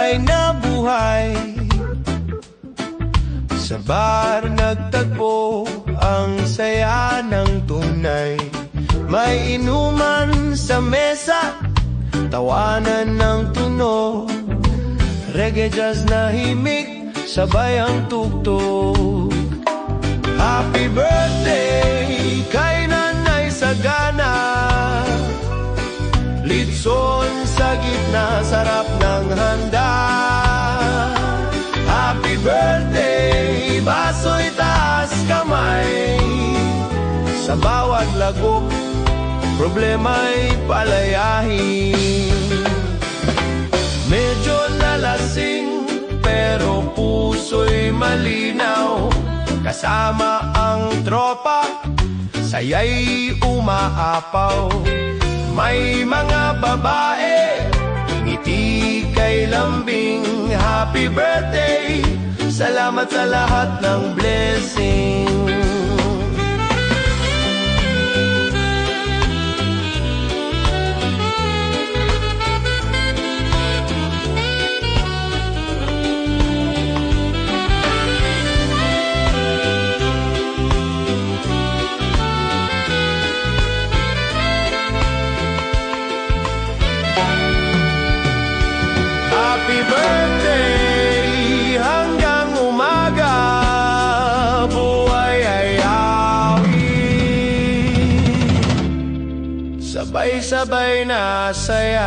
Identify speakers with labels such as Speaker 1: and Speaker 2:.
Speaker 1: ay nabuhay. Sa bar nagtagpo ang saya ng tunay. May inuman sa mesa, tawanan ng tunog. Reggae, jazz na himig, sabay ang tugtog. Happy birthday kay Nanay Sagana. Litson sa gitna, sarap ng handa. Happy birthday, baso'y taas kamay. Sa bawat lagok, problema'y palayahin. Medyo nalasing, pero puso'y malinaw. Kasama ang tropa, saya'y umaapaw. May mga babae, ngiti kay lambing. Happy birthday, salamat sa lahat ng blessing. Happy birthday hanggang umaga, buhay ay awit, sabay-sabay na saya.